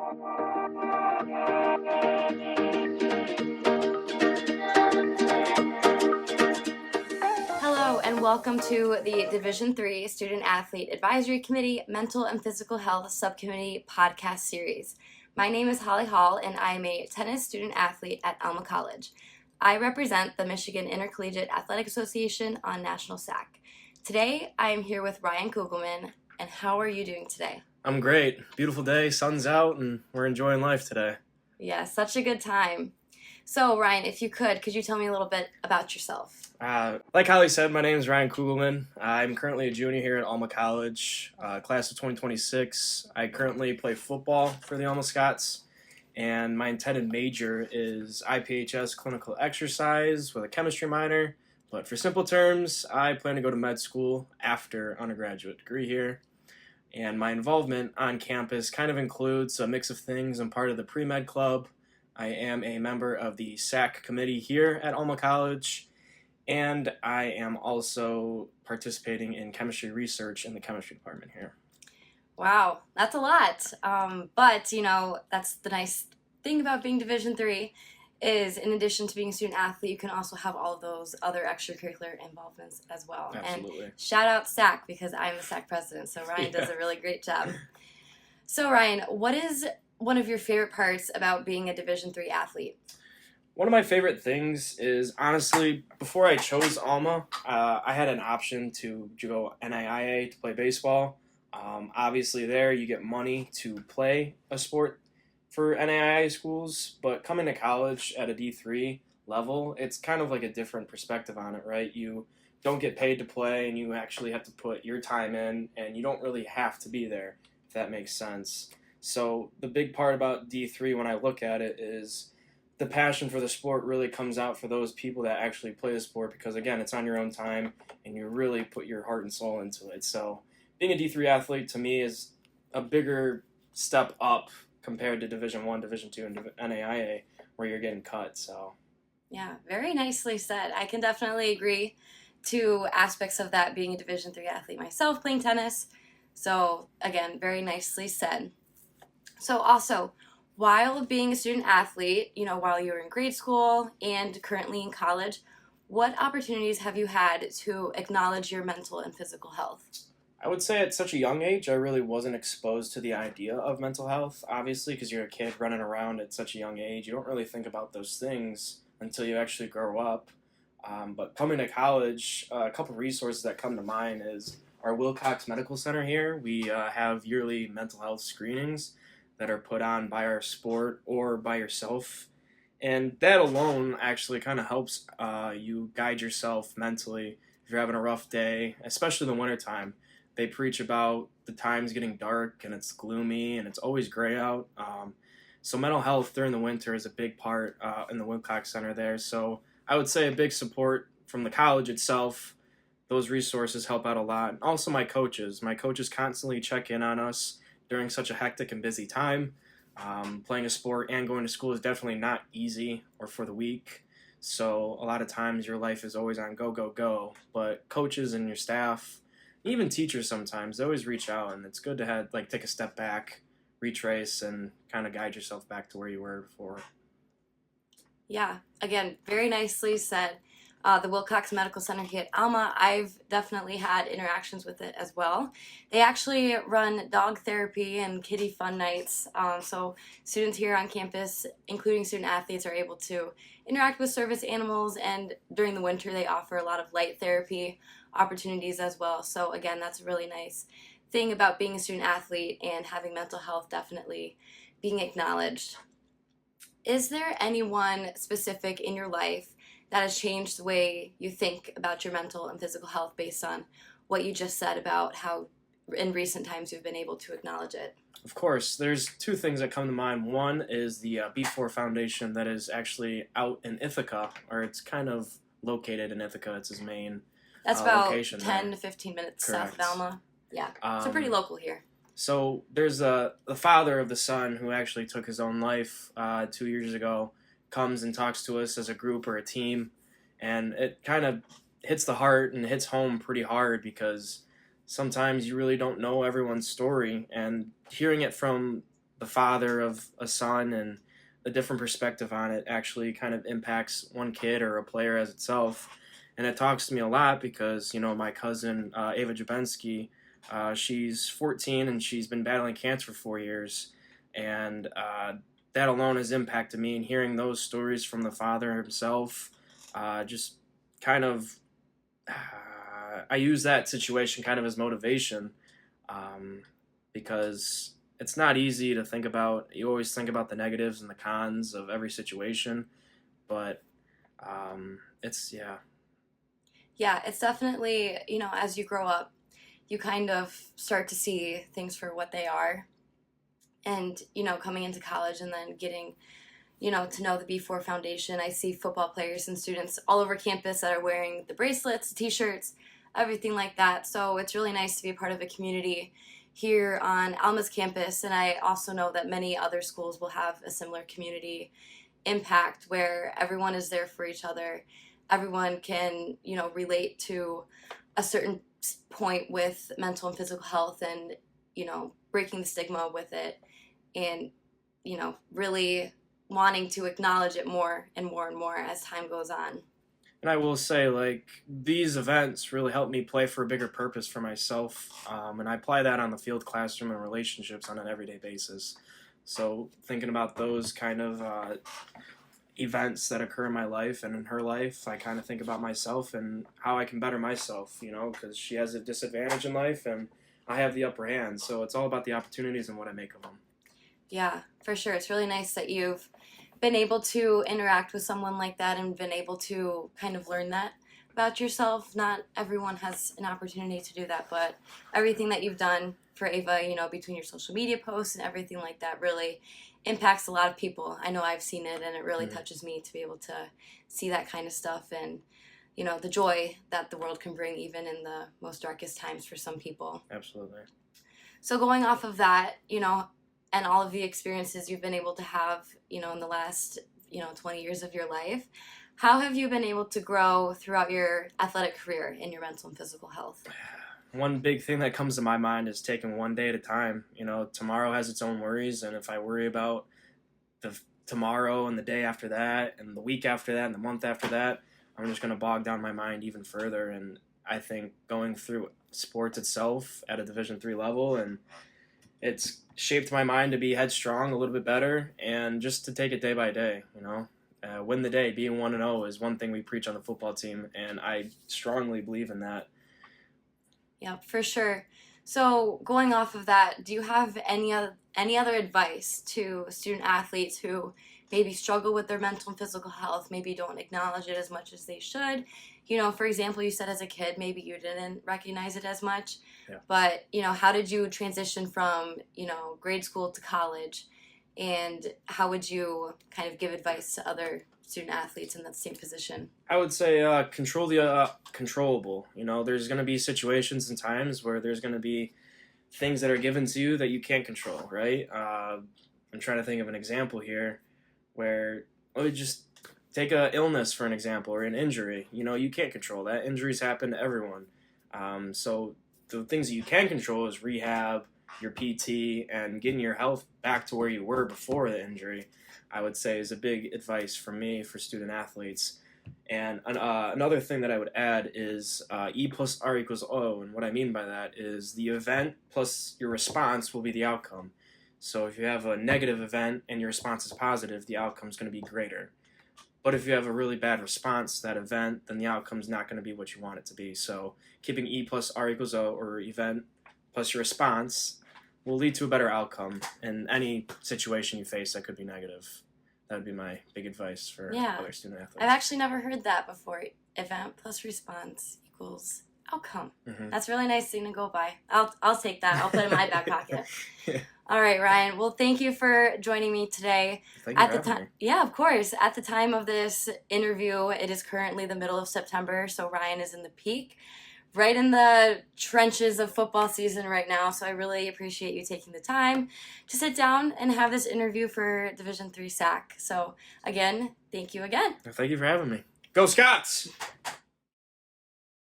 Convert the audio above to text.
Hello and welcome to the Division III Student Athlete Advisory Committee Mental and Physical Health Subcommittee podcast series. My name is Holly Hall and I am a tennis student athlete at Alma College. I represent the Michigan Intercollegiate Athletic Association on National SAAC. Today I am here with Ryan Kugelman, and how are you doing today? I'm great. Beautiful day, sun's out, and we're enjoying life today. Yeah, such a good time. So Ryan, if you could you tell me a little bit about yourself? Like Holly said, my name is Ryan Kugelman. I'm currently a junior here at Alma College, class of 2026. I currently play football for the Alma Scots, and my intended major is IPHS clinical exercise with a chemistry minor. But for simple terms, I plan to go to med school after undergraduate degree here. And my involvement on campus kind of includes a mix of things. I'm part of the pre-med club. I am a member of the SAAC committee here at Alma College, and I am also participating in chemistry research in the chemistry department here. Wow, that's a lot. But, that's the nice thing about being Division III is in addition to being a student athlete, you can also have all of those other extracurricular involvements as well. Absolutely. And shout out SAAC because I'm the SAAC president, so Ryan does a really great job. So Ryan, what is one of your favorite parts about being a Division III athlete? One of my favorite things is, honestly, before I chose Alma, I had an option to go NAIA to play baseball. Obviously there you get money to play a sport for NAIA schools, but coming to college at a D3 level, it's kind of like a different perspective on it, right? You don't get paid to play, and you actually have to put your time in, and you don't really have to be there, if that makes sense. So the big part about D3 when I look at it is the passion for the sport really comes out for those people that actually play the sport because, again, it's on your own time, and you really put your heart and soul into it. So being a D3 athlete to me is a bigger step up compared to Division I, Division II, and NAIA, where you're getting cut. So, yeah, very nicely said. I can definitely agree to aspects of that being a Division III athlete myself, playing tennis. So, again, very nicely said. So, also, while being a student athlete, while you were in grade school and currently in college, what opportunities have you had to acknowledge your mental and physical health? I would say at such a young age, I really wasn't exposed to the idea of mental health, obviously, because you're a kid running around at such a young age. You don't really think about those things until you actually grow up. But coming to college, a couple resources that come to mind is our Wilcox Medical Center here. We have yearly mental health screenings that are put on by our sport or by yourself. And that alone actually kind of helps you guide yourself mentally if you're having a rough day, especially in the wintertime. They preach about the times getting dark and it's gloomy and it's always gray out. So mental health during the winter is a big part in the Wilcox Center there. So I would say a big support from the college itself. Those resources help out a lot. And also my coaches. My coaches constantly check in on us during such a hectic and busy time. Playing a sport and going to school is definitely not easy or for the weak. So a lot of times your life is always on go, go, go. But coaches and your staff, even teachers sometimes, they always reach out, and it's good to take a step back, retrace, and kind of guide yourself back to where you were before. Yeah, again, very nicely said. The Wilcox Medical Center here at Alma, I've definitely had interactions with it as well. They actually run dog therapy and kitty fun nights, so students here on campus, including student athletes, are able to interact with service animals, and during the winter they offer a lot of light therapy opportunities as well. So again, that's a really nice thing about being a student athlete and having mental health definitely being acknowledged. Is there anyone specific in your life that has changed the way you think about your mental and physical health based on what you just said about how in recent times you've been able to acknowledge it? Of course, there's two things that come to mind. One is the B4 Foundation that is actually out in Ithaca, or it's kind of located in Ithaca. It's his main That's about location 10 there. to 15 minutes Correct. south of Alma. Yeah, so pretty local here. So there's the father of the son who actually took his own life 2 years ago, comes and talks to us as a group or a team, and it kind of hits the heart and hits home pretty hard because sometimes you really don't know everyone's story, and hearing it from the father of a son, and a different perspective on it actually kind of impacts one kid or a player as itself. And it talks to me a lot because, my cousin, Ava Jabensky, she's 14 and she's been battling cancer for 4 years. And that alone has impacted me. And hearing those stories from the father himself, just kind of, I use that situation kind of as motivation, because it's not easy to think about. You always think about the negatives and the cons of every situation, but yeah. Yeah, it's definitely, as you grow up, you kind of start to see things for what they are. And, coming into college and then getting, to know the B4 Foundation, I see football players and students all over campus that are wearing the bracelets, t-shirts, everything like that. So it's really nice to be a part of a community here on Alma's campus. And I also know that many other schools will have a similar community impact where everyone is there for each other. Everyone can, relate to a certain point with mental and physical health and, breaking the stigma with it and, really wanting to acknowledge it more and more and more as time goes on. And I will say, these events really help me play for a bigger purpose for myself. And I apply that on the field, classroom, and relationships on an everyday basis. So thinking about those kind of events that occur in my life and in her life, I kind of think about myself and how I can better myself, because she has a disadvantage in life and I have the upper hand. So it's all about the opportunities and what I make of them. Yeah, for sure. It's really nice that you've been able to interact with someone like that and been able to kind of learn that about yourself. Not everyone has an opportunity to do that, but everything that you've done for Ava, between your social media posts and everything like that really impacts a lot of people. I know I've seen it and it really touches me to be able to see that kind of stuff and, the joy that the world can bring even in the most darkest times for some people. Absolutely. So going off of that, and all of the experiences you've been able to have, in the last, 20 years of your life, how have you been able to grow throughout your athletic career in your mental and physical health? One big thing that comes to my mind is taking one day at a time. Tomorrow has its own worries, and if I worry about the tomorrow and the day after that and the week after that and the month after that, I'm just going to bog down my mind even further. And I think going through sports itself at a Division III level, and it's shaped my mind to be headstrong a little bit better and just to take it day by day, win the day. Being 1-0 is one thing we preach on the football team, and I strongly believe in that. Yeah, for sure. So going off of that, do you have any other advice to student athletes who maybe struggle with their mental and physical health, maybe don't acknowledge it as much as they should? For example, you said as a kid, maybe you didn't recognize it as much, but, how did you transition from, grade school to college, and how would you kind of give advice to other student athletes in that same position? I would say control the controllable. There's going to be situations and times where there's going to be things that are given to you that you can't control, right? I'm trying to think of an example here where, let me just take an illness for an example, or an injury. You can't control that. Injuries happen to everyone. So the things that you can control is rehab, your PT, and getting your health back to where you were before the injury, I would say is a big advice from me for student athletes. And another thing that I would add is E plus R equals O. And what I mean by that is the event plus your response will be the outcome. So if you have a negative event and your response is positive, the outcome is going to be greater. But if you have a really bad response to that event, then the outcome is not going to be what you want it to be. So keeping E plus R equals O, or event plus your response, will lead to a better outcome in any situation you face that could be negative. That would be my big advice for other student athletes. I've actually never heard that before. Event plus response equals outcome. Mm-hmm. That's a really nice thing to go by. I'll take that. I'll put it in my back pocket. Yeah. All right, Ryan. Well, thank you for joining me today. Thank you for having me. Yeah, of course. At the time of this interview, it is currently the middle of September, so Ryan is in the peak, right in the trenches of football season right now. So I really appreciate you taking the time to sit down and have this interview for Division III SAAC. So again, thank you again. Thank you for having me. Go Scots!